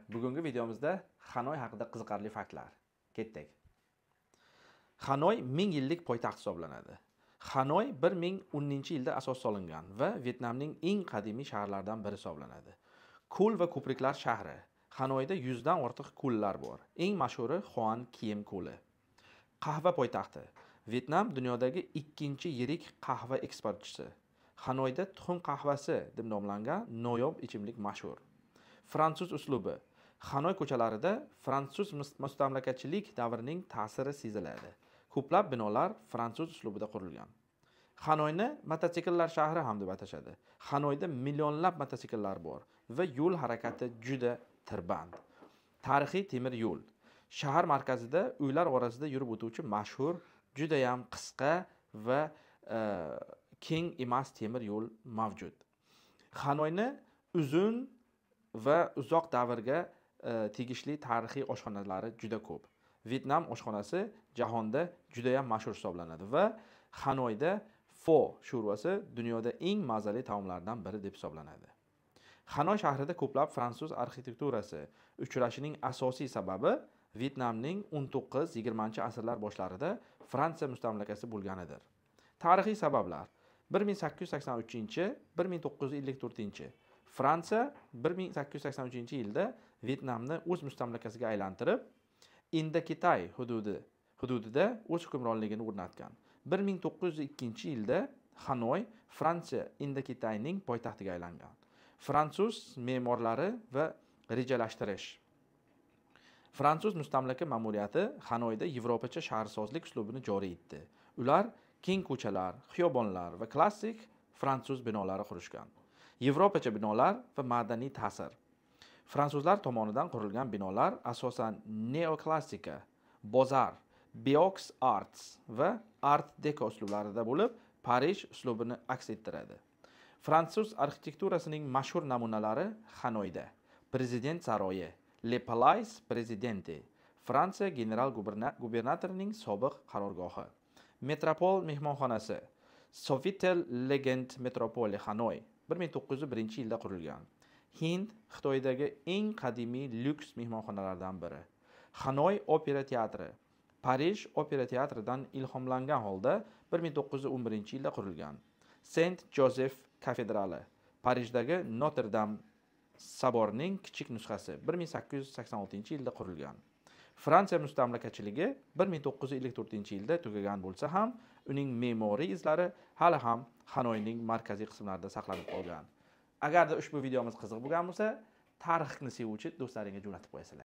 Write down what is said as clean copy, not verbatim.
Bugungi videomizda Xanoy haqida qiziqarli faktlar. Ketdik. Xanoy 1000 yillik poytaxt hisoblanadi. Xanoy 1010-yilda asos solingan va Vyetnamning eng qadimiy shaharlaridan biri hisoblanadi. Ko'l va ko'priklar shahri. Xanoyda 100 dan ortiq ko'llar bor. Eng mashhuri Hoan Kiem ko'li. Qahva poytaxti. Vyetnam dunyodagi ikkinchi yirik qahva eksportchisi. Xanoyda tuxum qahvasi deb nomlangan noyob ichimlik mashhur. Fransuz uslubi. Xanoy ko'chalarida fransuz mustamlakachilik davrining ta'siri seziladi. Ko'plab binolar fransuz uslubida qurilgan. Xanoyni mototsikllar shahri ham deb atashadi. Xanoyda millionlab mototsikllar bor va yo'l harakati juda tirband. Tarixiy temir yo'l. Shahar markazida uylar orasida yurib o'tuvchi mashhur, juda ham qisqa va keng emas temir yo'l mavjud. Xanoyni uzun va uzoq davrga tegishli tarixiy oshxonalari juda ko'p. Vyetnam oshxonasi jahonda juda ham mashhur hisoblanadi va Xanoyda pho sho'rvasi dunyoda eng mazali taomlardan biri deb hisoblanadi. Xanoy shahrida ko'plab fransuz arxitekturasi uchrashining asosiy sababi Vyetnamning 19-20-asrlar boshlarida Fransiya mustamlakasi bo'lganidir. Tarixiy sabablar: 1883-1954. Fransiya 1883-yilda Vyetnamni o'z mustamlakasiga aylantirib, Indokitay hududida o'z hukmronligini o'rnatgan. 1902-yilda Xanoy Fransiya Indokitayning poytaxtiga aylangan. Fransuz me'morlari va rejalashtirish. Fransuz mustamlaka ma'muriyati Xanoyda Yevropacha shaharsozlik uslubini joriy etdi. Ular keng ko'chalar, xiyobonlar va klassik fransuz binolari qurishgan. Yevropacha binolar va madaniy ta'sir. Fransuzlar tomonidan qurilgan binolar asosan neoklassika, bozar, Beaux Arts va Art Deco uslublarida bo'lib, Parij uslubini aks ettiradi. Fransuz arxitekturasining mashhur namunalari Xanoyda. Prezident saroyi, Le Palais Presidente, Fransiya general gubernatorining sobiq qarorgohi. Metropol mehmonxonasi, Sofitel Legend Metropole Xanoy 1901-yilda qurilgan. Hind Xitoydagi eng qadimiy lyuks mehmonxonalardan biri. Xanoy opera teatri, Parij opera teatridan ilhomlangan holda 1911-yilda qurilgan. Saint Joseph katedrali, Parijdagi Notre Dame saborining kichik nusxasi 1886-yilda qurilgan. Fransiya mustamlakachiligi 1954-yilda tugagan bo'lsa ham, uning me'moriy izlari hali ham Xanoyning markaziy qismlarida saqlanib qolgan. Agarda ushbu videomiz qiziq bo'lgan bo'lsa, tarixni sevuvchi do'stlaringga jo'natib qo'yasizlar.